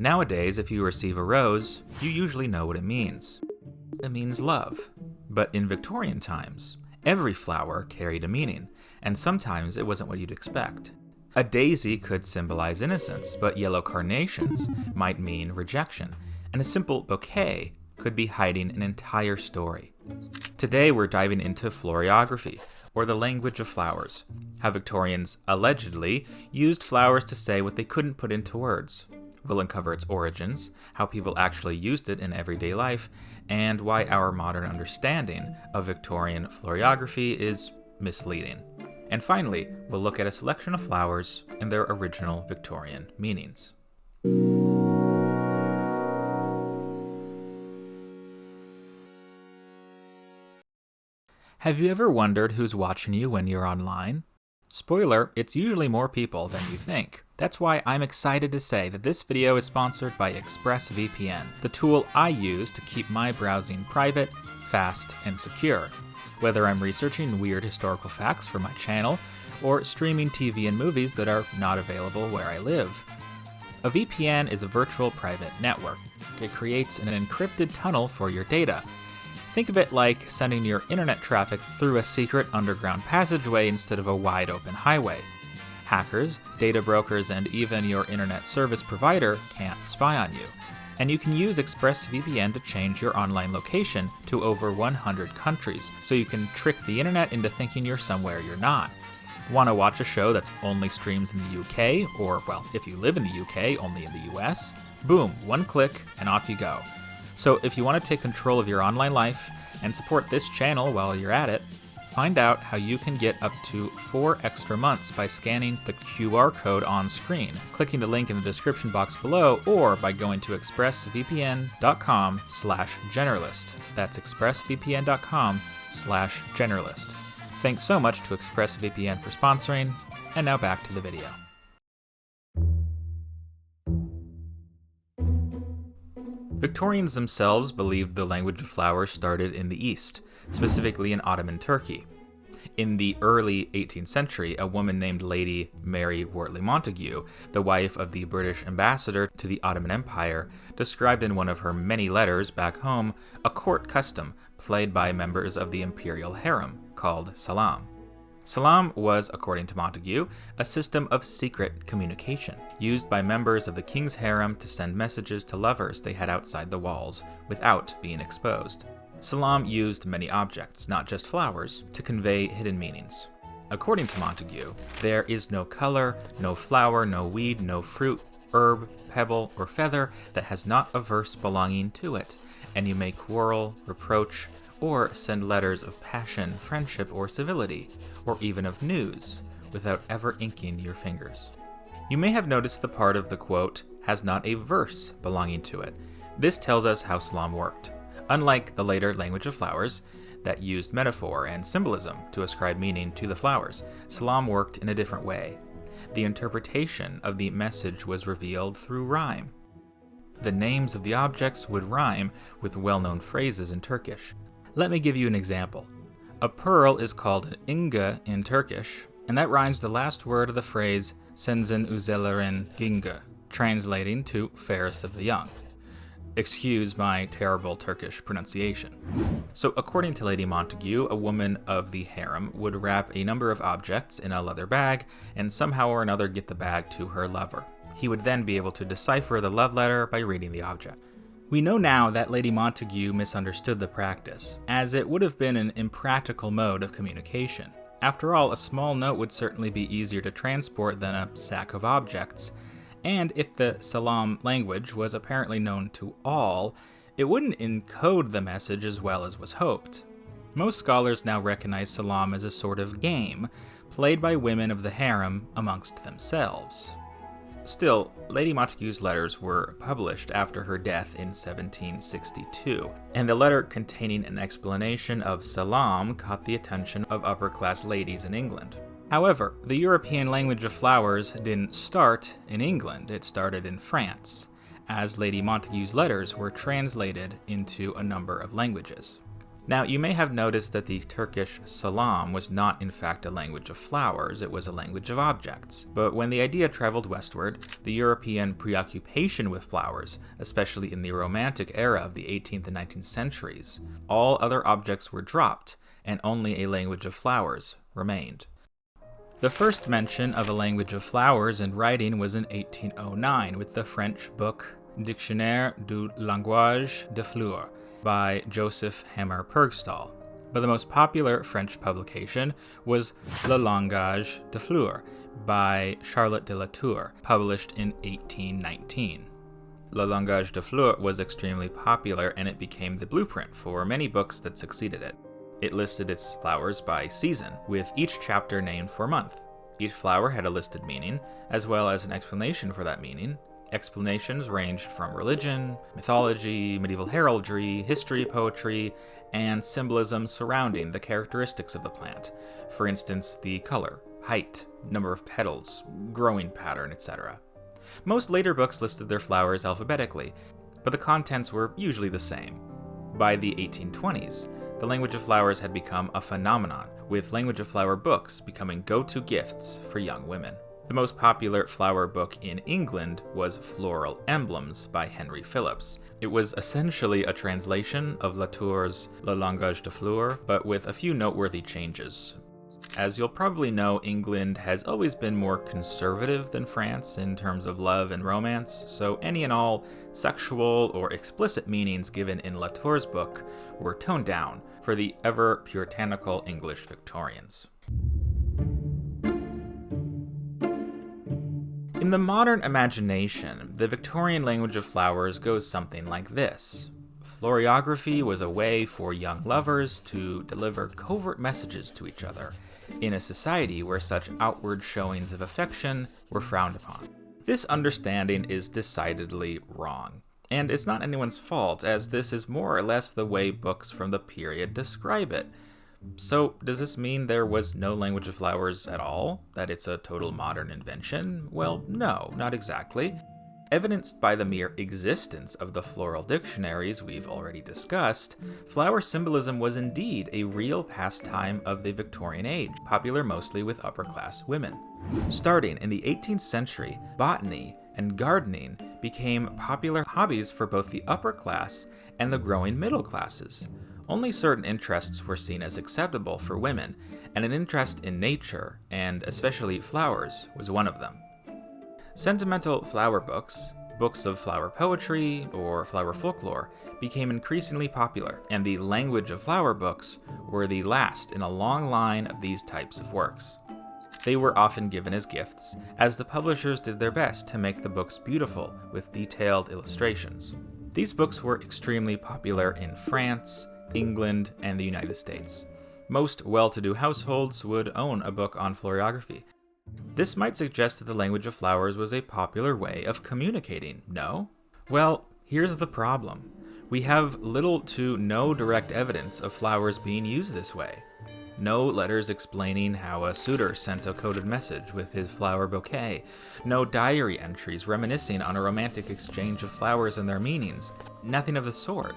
Nowadays, if you receive a rose, you usually know what it means. It means love. But in Victorian times, every flower carried a meaning, and sometimes it wasn't what you'd expect. A daisy could symbolize innocence, but yellow carnations might mean rejection, and a simple bouquet could be hiding an entire story. Today we're diving into floriography, or the language of flowers, how Victorians allegedly used flowers to say what they couldn't put into words. We'll uncover its origins, how people actually used it in everyday life, and why our modern understanding of Victorian floriography is misleading. And finally, we'll look at a selection of flowers and their original Victorian meanings. Have you ever wondered who's watching you when you're online? Spoiler, it's usually more people than you think. That's why I'm excited to say that this video is sponsored by ExpressVPN, the tool I use to keep my browsing private, fast, and secure. Whether I'm researching weird historical facts for my channel, or streaming TV and movies that are not available where I live. A VPN is a virtual private network. It creates an encrypted tunnel for your data. Think of it like sending your internet traffic through a secret underground passageway instead of a wide open highway. Hackers, data brokers, and even your internet service provider can't spy on you. And you can use ExpressVPN to change your online location to over 100 countries, so you can trick the internet into thinking you're somewhere you're not. Want to watch a show that's only streams in the UK, or, well, if you live in the UK, only in the US? Boom, one click, and off you go. So if you want to take control of your online life and support this channel while you're at it, find out how you can get up to 4 extra months by scanning the QR code on screen, clicking the link in the description box below, or by going to expressvpn.com/generalist. That's expressvpn.com/generalist. Thanks so much to ExpressVPN for sponsoring, and now back to the video. Victorians themselves believed the language of flowers started in the East, specifically in Ottoman Turkey. In the early 18th century, a woman named Lady Mary Wortley Montagu, the wife of the British ambassador to the Ottoman Empire, described in one of her many letters back home a court custom played by members of the imperial harem called salam. Salam was, according to Montagu, a system of secret communication, used by members of the king's harem to send messages to lovers they had outside the walls without being exposed. Salam used many objects, not just flowers, to convey hidden meanings. According to Montagu, there is no color, no flower, no weed, no fruit, herb, pebble, or feather that has not a verse belonging to it, and you may quarrel, reproach, or send letters of passion, friendship, or civility, or even of news, without ever inking your fingers. You may have noticed the part of the quote has not a verse belonging to it. This tells us how salam worked. Unlike the later language of flowers, that used metaphor and symbolism to ascribe meaning to the flowers, salam worked in a different way. The interpretation of the message was revealed through rhyme. The names of the objects would rhyme with well-known phrases in Turkish. Let me give you an example. A pearl is called an inga in Turkish, and that rhymes the last word of the phrase "Sensin üzerlerin ginga," translating to fairest of the young. Excuse my terrible Turkish pronunciation. So according to Lady Montagu, a woman of the harem would wrap a number of objects in a leather bag and somehow or another get the bag to her lover. He would then be able to decipher the love letter by reading the object. We know now that Lady Montagu misunderstood the practice, as it would have been an impractical mode of communication. After all, a small note would certainly be easier to transport than a sack of objects, and if the salam language was apparently known to all, it wouldn't encode the message as well as was hoped. Most scholars now recognize salam as a sort of game, played by women of the harem amongst themselves. Still, Lady Montagu's letters were published after her death in 1762, and the letter containing an explanation of salam caught the attention of upper-class ladies in England. However, the European language of flowers didn't start in England, it started in France, as Lady Montagu's letters were translated into a number of languages. Now, you may have noticed that the Turkish salam was not in fact a language of flowers, it was a language of objects. But when the idea traveled westward, the European preoccupation with flowers, especially in the Romantic era of the 18th and 19th centuries, all other objects were dropped, and only a language of flowers remained. The first mention of a language of flowers in writing was in 1809 with the French book Dictionnaire du langage des fleurs by Joseph Hammer Purgstall, but the most popular French publication was Le Langage des Fleurs by Charlotte de la Tour, published in 1819. Le Langage des Fleurs was extremely popular, and it became the blueprint for many books that succeeded it. It listed its flowers by season, with each chapter named for a month. Each flower had a listed meaning, as well as an explanation for that meaning. Explanations ranged from religion, mythology, medieval heraldry, history, poetry, and symbolism surrounding the characteristics of the plant. For instance, the color, height, number of petals, growing pattern, etc. Most later books listed their flowers alphabetically, but the contents were usually the same. By the 1820s, the language of flowers had become a phenomenon, with language of flower books becoming go-to gifts for young women. The most popular flower book in England was Floral Emblems by Henry Phillips. It was essentially a translation of Latour's Le Langage des Fleurs, but with a few noteworthy changes. As you'll probably know, England has always been more conservative than France in terms of love and romance, so any and all sexual or explicit meanings given in Latour's book were toned down for the ever puritanical English Victorians. In the modern imagination, the Victorian language of flowers goes something like this. Floriography was a way for young lovers to deliver covert messages to each other in a society where such outward showings of affection were frowned upon. This understanding is decidedly wrong, and it's not anyone's fault, as this is more or less the way books from the period describe it. So, does this mean there was no language of flowers at all? That it's a total modern invention? Well, no, not exactly. Evidenced by the mere existence of the floral dictionaries we've already discussed, flower symbolism was indeed a real pastime of the Victorian age, popular mostly with upper-class women. Starting in the 18th century, botany and gardening became popular hobbies for both the upper class and the growing middle classes. Only certain interests were seen as acceptable for women, and an interest in nature, and especially flowers, was one of them. Sentimental flower books, books of flower poetry, or flower folklore became increasingly popular, and the language of flower books were the last in a long line of these types of works. They were often given as gifts, as the publishers did their best to make the books beautiful with detailed illustrations. These books were extremely popular in France, England, and the United States. Most well-to-do households would own a book on floriography. This might suggest that the language of flowers was a popular way of communicating, no? Well, here's the problem. We have little to no direct evidence of flowers being used this way. No letters explaining how a suitor sent a coded message with his flower bouquet. No diary entries reminiscing on a romantic exchange of flowers and their meanings. Nothing of the sort.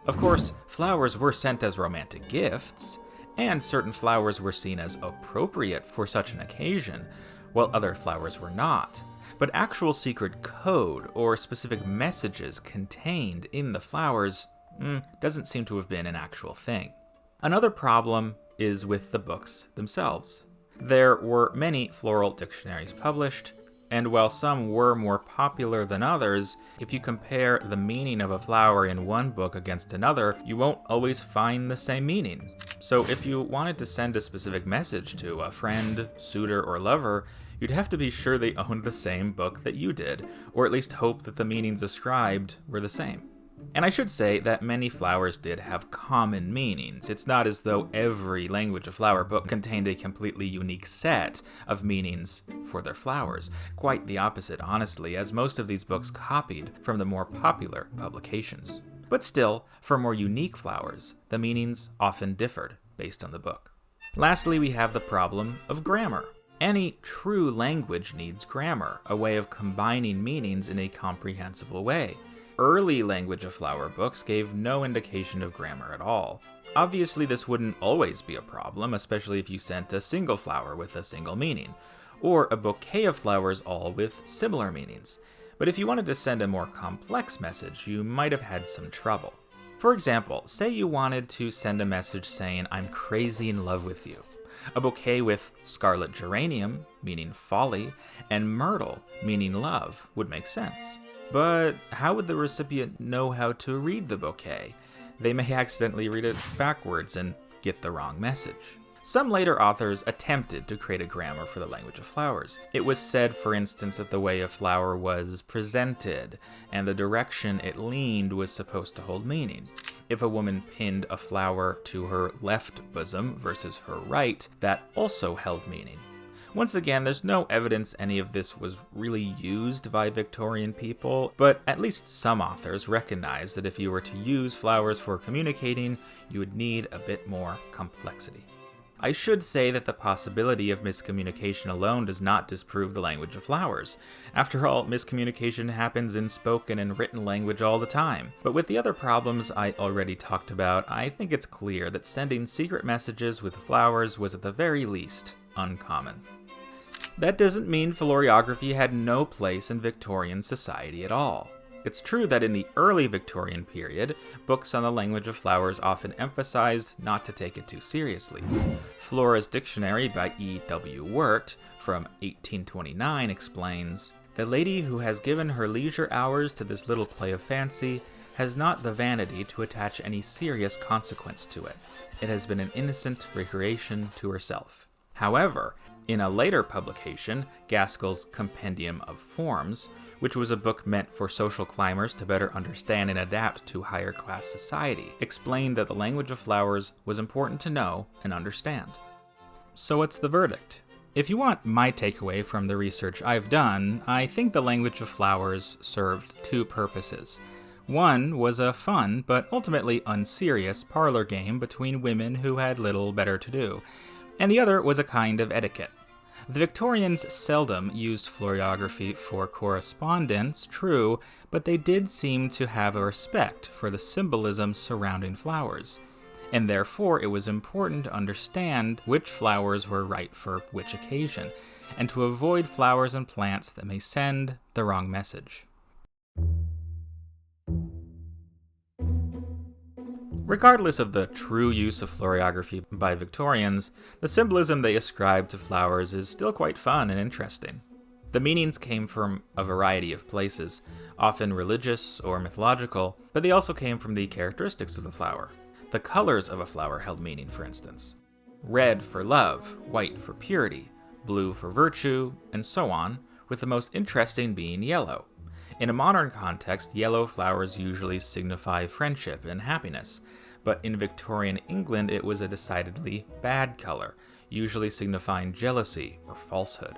Of course, flowers were sent as romantic gifts, and certain flowers were seen as appropriate for such an occasion, while other flowers were not. But actual secret code or specific messages contained in the flowers doesn't seem to have been an actual thing. Another problem is with the books themselves. There were many floral dictionaries published, and while some were more popular than others, if you compare the meaning of a flower in one book against another, you won't always find the same meaning. So if you wanted to send a specific message to a friend, suitor, or lover, you'd have to be sure they owned the same book that you did, or at least hope that the meanings ascribed were the same. And I should say that many flowers did have common meanings. It's not as though every language of flower book contained a completely unique set of meanings for their flowers. Quite the opposite, honestly, as most of these books copied from the more popular publications. But still, for more unique flowers, the meanings often differed based on the book. Lastly, we have the problem of grammar. Any true language needs grammar, a way of combining meanings in a comprehensible way. early language of flower books gave no indication of grammar at all. Obviously, this wouldn't always be a problem, especially if you sent a single flower with a single meaning, or a bouquet of flowers all with similar meanings. But if you wanted to send a more complex message, you might have had some trouble. For example, say you wanted to send a message saying, "I'm crazy in love with you." A bouquet with scarlet geranium, meaning folly, and myrtle, meaning love, would make sense. But how would the recipient know how to read the bouquet? They may accidentally read it backwards and get the wrong message. Some later authors attempted to create a grammar for the language of flowers. It was said, for instance, that the way a flower was presented and the direction it leaned was supposed to hold meaning. If a woman pinned a flower to her left bosom versus her right, that also held meaning. Once again, there's no evidence any of this was really used by Victorian people, but at least some authors recognize that if you were to use flowers for communicating, you would need a bit more complexity. I should say that the possibility of miscommunication alone does not disprove the language of flowers. After all, miscommunication happens in spoken and written language all the time. But with the other problems I already talked about, I think it's clear that sending secret messages with flowers was at the very least uncommon. That doesn't mean floriography had no place in Victorian society at all. It's true that in the early Victorian period, books on the language of flowers often emphasized not to take it too seriously. Flora's Dictionary by E.W. Wirt from 1829 explains, "The lady who has given her leisure hours to this little play of fancy has not the vanity to attach any serious consequence to it. It has been an innocent recreation to herself." However, in a later publication, Gaskell's Compendium of Forms, which was a book meant for social climbers to better understand and adapt to higher class society, explained that the language of flowers was important to know and understand. So what's the verdict? If you want my takeaway from the research I've done, I think the language of flowers served two purposes. One was a fun, but ultimately unserious parlor game between women who had little better to do, and the other was a kind of etiquette. The Victorians seldom used floriography for correspondence, true, but they did seem to have a respect for the symbolism surrounding flowers, and therefore it was important to understand which flowers were right for which occasion, and to avoid flowers and plants that may send the wrong message. Regardless of the true use of floriography by Victorians, the symbolism they ascribed to flowers is still quite fun and interesting. The meanings came from a variety of places, often religious or mythological, but they also came from the characteristics of the flower. The colors of a flower held meaning, for instance. Red for love, white for purity, blue for virtue, and so on, with the most interesting being yellow. In a modern context, yellow flowers usually signify friendship and happiness, but in Victorian England it was a decidedly bad color, usually signifying jealousy or falsehood.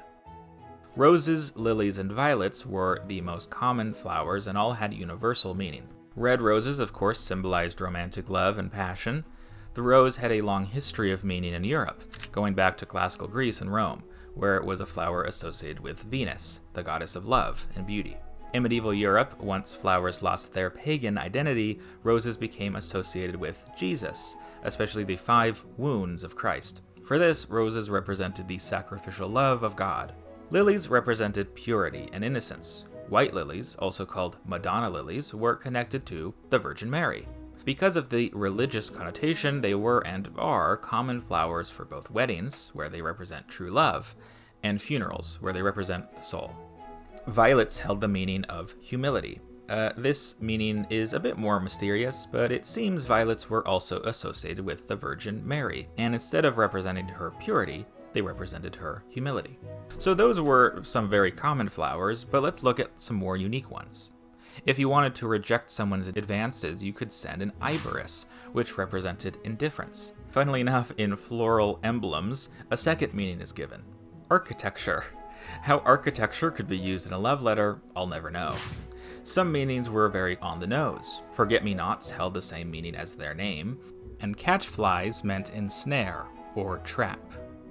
Roses, lilies, and violets were the most common flowers and all had universal meaning. Red roses, of course, symbolized romantic love and passion. The rose had a long history of meaning in Europe, going back to classical Greece and Rome, where it was a flower associated with Venus, the goddess of love and beauty. In medieval Europe, once flowers lost their pagan identity, roses became associated with Jesus, especially the 5 wounds of Christ. For this, roses represented the sacrificial love of God. Lilies represented purity and innocence. White lilies, also called Madonna lilies, were connected to the Virgin Mary. Because of the religious connotation, they were and are common flowers for both weddings, where they represent true love, and funerals, where they represent the soul. Violets held the meaning of humility. This meaning is a bit more mysterious, but it seems violets were also associated with the Virgin Mary, and instead of representing her purity, they represented her humility. So those were some very common flowers, but let's look at some more unique ones. If you wanted to reject someone's advances, you could send an iberis, which represented indifference. Funnily enough, in floral emblems, a second meaning is given: architecture. How architecture could be used in a love letter, I'll never know. Some meanings were very on the nose. Forget-me-nots held the same meaning as their name, and catchflies meant ensnare or trap.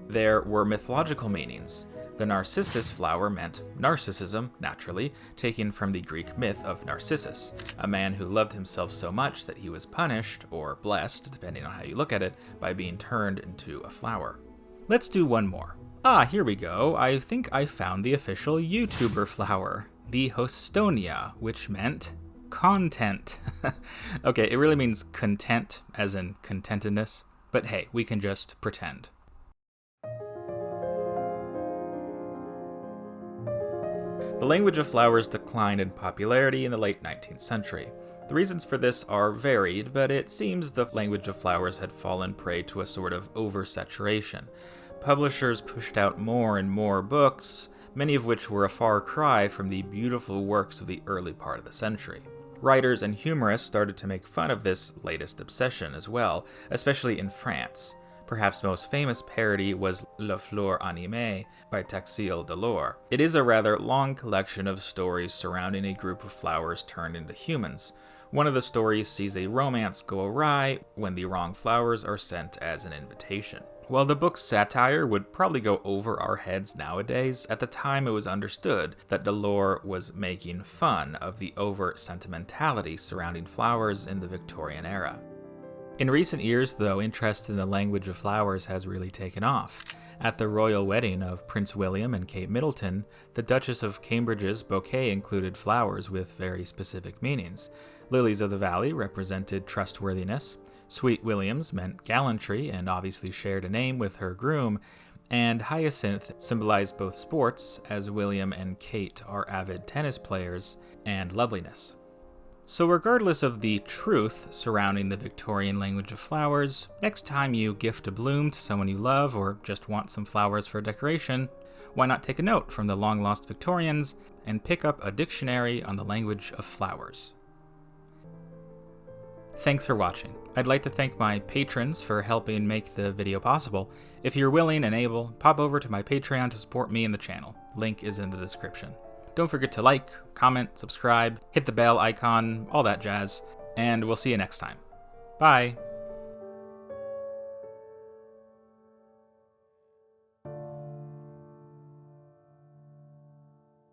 There were mythological meanings. The narcissus flower meant narcissism, naturally, taken from the Greek myth of Narcissus, a man who loved himself so much that he was punished, or blessed, depending on how you look at it, by being turned into a flower. Let's do one more. Here we go. I think I found the official YouTuber flower, the Hostonia, which meant content. Okay, it really means content, as in contentedness, but hey, we can just pretend. The language of flowers declined in popularity in the late 19th century. The reasons for this are varied, but it seems the language of flowers had fallen prey to a sort of oversaturation. Publishers pushed out more and more books, many of which were a far cry from the beautiful works of the early part of the century. Writers and humorists started to make fun of this latest obsession as well, especially in France. Perhaps most famous parody was Le Fleur Animée by Taxil Delors. It is a rather long collection of stories surrounding a group of flowers turned into humans. One of the stories sees a romance go awry when the wrong flowers are sent as an invitation. While the book's satire would probably go over our heads nowadays, at the time it was understood that Delors was making fun of the overt sentimentality surrounding flowers in the Victorian era. In recent years, though, interest in the language of flowers has really taken off. At the royal wedding of Prince William and Kate Middleton, the Duchess of Cambridge's bouquet included flowers with very specific meanings. Lilies of the valley represented trustworthiness, sweet williams meant gallantry and obviously shared a name with her groom, and hyacinth symbolized both sports, as William and Kate are avid tennis players, and loveliness. So regardless of the truth surrounding the Victorian language of flowers, next time you gift a bloom to someone you love or just want some flowers for decoration, why not take a note from the long-lost Victorians and pick up a dictionary on the language of flowers. Thanks for watching. I'd like to thank my patrons for helping make the video possible. If you're willing and able, pop over to my Patreon to support me and the channel. Link is in the description. Don't forget to like, comment, subscribe, hit the bell icon, all that jazz, and we'll see you next time. Bye!